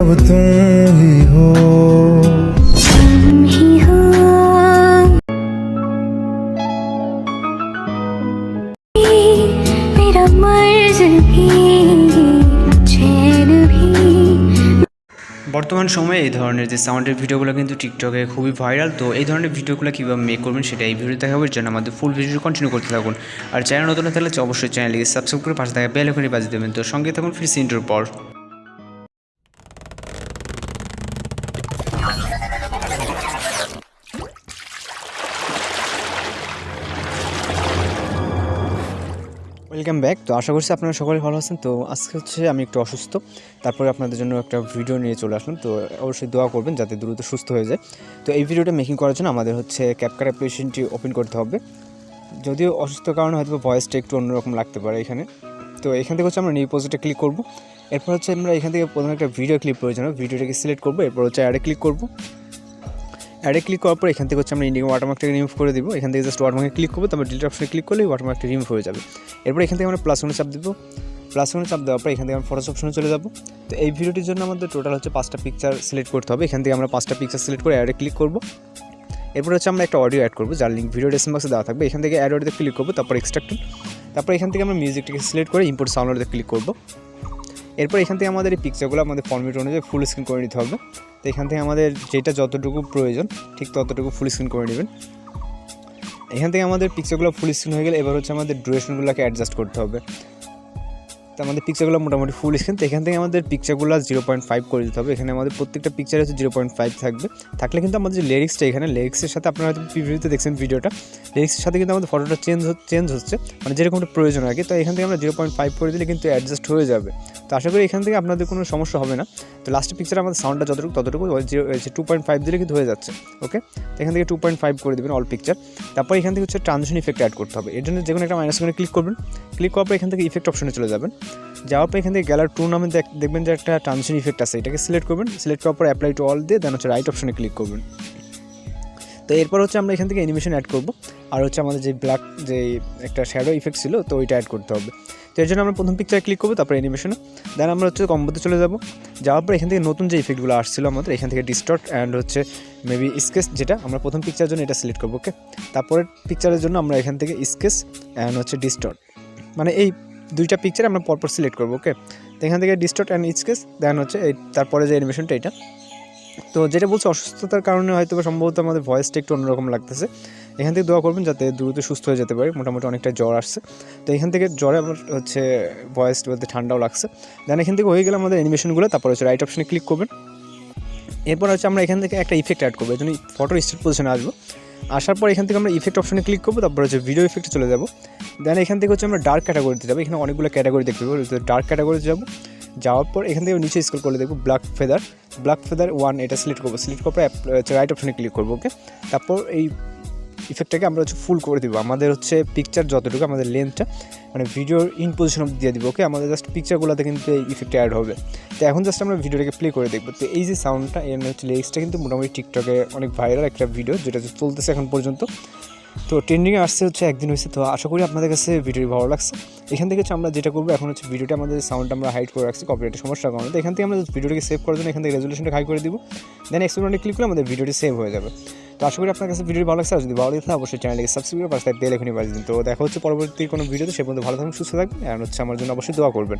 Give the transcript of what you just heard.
अब तुम ही हो मेरा मर्ज़ भी चैन भी। বর্তমান সময়ে এই ধরনের যে সাউন্ডের ভিডিওগুলো কিন্তু টিকটকে খুবই ভাইরাল। তো এই ধরনের ভিডিওগুলো কীভাবে মেক করবেন সেটা এই ভিডিও দেখাবো। এর জন্য আমাদের ফুল ভিডিও কন্টিনিউ করতে থাকুন। আর চ্যানেল নতুন থাকলে অবশ্যই চ্যানেলটিকে সাবস্ক্রাইব করে পাশে থাকা বেল আইকনে বাজিয়ে দেবেন। তো সঙ্গে থাকুন ফিরছি ইন্ট্রোর পর। Welcome back. তো আশা করছি আপনারা সকলে ভালো আছেন। তো আজকে হচ্ছে আমি একটু অসুস্থ, তারপরে আপনাদের জন্য একটা ভিডিও নিয়ে চলে আসলাম। তো অবশ্যই দোয়া করবেন যাতে দ্রুত সুস্থ হয়ে যায়। তো এই ভিডিওটা মেকিং করার জন্য আমাদের হচ্ছে ক্যাপকাট অ্যাপ্লিকেশনটি ওপেন করতে হবে। যদিও অসুস্থ কারণে হয়তো ভয়েসটা একটু অন্যরকম লাগতে পারে এখানে। তো এখান থেকে হচ্ছে আমরা নিউ প্রজেক্টে ক্লিক করব। এরপর হচ্ছে আমরা এখান থেকে প্রথমে একটা ভিডিও ক্লিপ প্রয়োজন হবে, ভিডিওটাকে সিলেক্ট করবো। এরপর হচ্ছে অ্যাডে ক্লিক করবো। অ্যাডে ক্লিক করার পর এখান থেকে হচ্ছে আমরা ইন্ডিয়ান ওয়াটারমার্কটাকে রিমুভ করে দিব। এখান থেকে জাস্ট ওয়াটারমার্কে ক্লিক করবো, তারপর ডিলিট অপশনে ক্লিক করলে ওয়াটারমার্কটা রিমুভ হয়ে যাবে। এরপর এখান থেকে আমরা +1 চাপ দেবো। +1 চাপ দেওয়ার পর এখান থেকে আমরা ফটোস অপশনে চলে যাব। তো এই ভিডিওটির জন্য আমাদের টোটাল হচ্ছে 5টা পিকচার সিলেক্ট করতে হবে। এখান থেকে আমরা 5টা পিকচার সিলেক্ট করে অ্যাডে ক্লিক করবো। এরপর হচ্ছে আমরা একটা অডিও অ্যাড করবো, যার লিঙ্ক ভিডিও ডেসক্রিপশন বক্সে দেওয়া থাকবে। এখান থেকে অ্যাড অডিওতে ক্লিক করবো, তারপর এক্সট্রাক্ট। তারপর এখান থেকে আমরা মিউজিকটাকে সিলেক্ট করে ইম্পোর্ট সাউন্ড অডিওতে ক্লিক করবো। এরপর এখান থেকে আমাদের এই পিকচারগুলো আমাদের ফরম্যাট অনুযায়ী ফুল স্ক্রিন করে নিতে হবে। তো এখান থেকে আমাদের যেটা যতটুকু প্রয়োজন ঠিক ততটুকু ফুল স্ক্রিন করে নেবেন। এখান থেকে আমাদের পিকচারগুলো ফুল স্ক্রিন হয়ে গেলে এবার হচ্ছে আমাদের ডুরেশনগুলোকে অ্যাডজাস্ট করতে হবে। তো আমাদের পিকচারগুলো মোটামুটি ফুল স্ক্রিন। তো এখান থেকে আমাদের পিকচারগুলো 0.5 করে দিতে হবে। এখানে আমাদের প্রত্যেকটা পিকচার হচ্ছে 0.5 থাকলে কিন্তু আমাদের যে লিরিক্সটা, এখানে লিরিক্সের সাথে আপনারা হয়তো প্রিভিউতে দেখছেন ভিডিওটা, লিরিক্সের সাথে কিন্তু আমাদের ফটোটা চেঞ্জ হচ্ছে, মানে যেরকমটা প্রয়োজন আর কি। তো এখান থেকে আমরা 0.5 করে দিলে কিন্তু অ্যাডজাস্ট হয়ে যাবে। তো আশা করি এখান থেকে আপনাদের কোনো সমস্যা হবে না। তো লাস্টের পিকচারে আমাদের সাউন্ডটা ততটুকু 2.5 দিলে কিন্তু হয়ে যাচ্ছে। ওকে, তো এখান থেকে 2.5 করে দেবেন অল পিকচার। তারপর এখান থেকে হচ্ছে ট্রানজিশন ইফেক্ট অ্যাড করতে হবে। এর জন্য যে কোনো একটা মাইনাস করে ক্লিক করবেন। ক্লিক করার পর এখান থেকে ইফেক্ট অপশনে চলে যাবেন। যাওয়ার পর এখান থেকে গ্যালারি 2 নামে দেখবেন যে একটা ট্রানজিশন ইফেক্ট আছে, এটাকে সিলেক্ট করবেন। সিলেক্ট করার পর অ্যাপ্লাই টু অল দিয়ে দেন হচ্ছে রাইট অপশনে ক্লিক করবেন। তো এরপর হচ্ছে আমরা এখান থেকে অ্যানিমেশন অ্যাড করব। আর হচ্ছে আমাদের যে ব্ল্যাক যে একটা শ্যাডো ইফেক্ট ছিল, তো ওইটা অ্যাড করতে হবে। তো এর জন্য আমরা প্রথম পিকচারে ক্লিক করবো, তারপর অ্যানিমেশনে, দেন আমরা হচ্ছে কম্বোতে চলে যাব। যাওয়ার পর এখান থেকে নতুন যে ইফেক্টগুলো আসছিলো আমাদের, এখান থেকে ডিস্টর্ট অ্যান্ড হচ্ছে মেবি স্কেচ, যেটা আমরা প্রথম পিকচারের জন্য এটা সিলেক্ট করবো। ওকে, তারপরের পিকচারের জন্য আমরা এখান থেকে স্কেচ অ্যান্ড হচ্ছে ডিস্টর্ট, মানে এই দুইটা পিকচার আমরা পরপর সিলেক্ট করবো। ওকে, তো এখান থেকে ডিস্টর্ট অ্যান্ড স্কেচ দেন হচ্ছে এই তারপরে যে অ্যানিমেশনটা এটা। তো যেটা বলছে অসুস্থতার কারণে হয়তো সম্ভবত আমাদের ভয়েসটা একটু অন্যরকম লাগতেছে। এখান থেকে দোয়া করবেন যাতে দ্রুত সুস্থ হয়ে যেতে পারে। মোটামুটি অনেকটা জ্বর আসছে, তো এখান থেকে জ্বরে আমার হচ্ছে ভয়েস বলতে ঠান্ডাও লাগছে। দেন এখান থেকে হয়ে গেলে আমাদের অ্যানিমেশনগুলো, তারপর হচ্ছে রাইট অপশনে ক্লিক করবেন। এরপর হচ্ছে আমরা এখান থেকে একটা ইফেক্ট অ্যাড করবো। এই জন্য ফটো স্টার্ট পজিশনে আসবো। আসার পর এখান থেকে আমরা ইফেক্ট অপশনে ক্লিক করবো, তারপর হচ্ছে ভিডিও ইফেক্টে চলে যাবো। দেন এখান থেকে হচ্ছে আমরা ডার্ক ক্যাটাগরিতে যাবো। এখানে অনেকগুলো ক্যাটাগরি দেখতে পাবো, ডার্ক ক্যাটাগরিতে যাবো। যাওয়ার পর এখান থেকে নিচে স্ক্রল করে দেখবো ব্ল্যাক ফেদার 1, এটা সিলেক্ট করবো। সিলেক্ট করার পর হচ্ছে রাইট অপশনে ক্লিক করবো। ওকে, তারপর এই ইফেক্টটাকে আমরা হচ্ছে ফুল করে দিব। আমাদের হচ্ছে পিকচার যতটুকু আমাদের লেন্থটা, মানে ভিডিওর ইন পজিশন দিয়ে দিব। ওকে, আমাদের জাস্ট পিকচারগুলোতে কিন্তু এই ইফেক্ট অ্যাড হবে। তো এখন জাস্ট আমরা ভিডিওটাকে প্লে করে দেখবো। তো এই যে সাউন্ডটা, এর হচ্ছে লিরিক্সটা কিন্তু মোটামুটি টিকটকে অনেক ভাইরাল একটা ভিডিও, যেটা চলতেছে এখন পর্যন্ত। তো ট্রেন্ডিংয়ে আসছে হচ্ছে একদিন হয়েছে। তো আশা করি আপনাদের কাছে ভিডিওটি ভালো লাগছে। এখান থেকে হচ্ছে আমরা যেটা করবো এখন হচ্ছে ভিডিওটা আমাদের সাউন্ডটা আমরা হাইড করে রাখছি কপিরাইটের সমস্যার কারণে। তো এখান থেকে আমরা ভিডিওটাকে সেভ করার জন্য এখান থেকে রেজুলেশনটা হাই করে দিব। দেন এক্সপোর্টে ক্লিক করে আমাদের ভিডিওটি সেভ হয়ে যাবে। তো আশা করি আপনার কাছে ভিডিও ভালো লাগছে। আর যদি ভালো লাগে অবশ্যই চ্যানেলকে সাবস্ক্রাইব করে পাশে বেল আইকনে বাজিয়ে দিন। তো দেখা হচ্ছে পরবর্তী কোনো ভিডিওতে। সে পর্যন্ত ভালো থাকুন, সুস্থ থাকবেন, আর হচ্ছে আমার জন্য অবশ্যই দোয়া করবেন।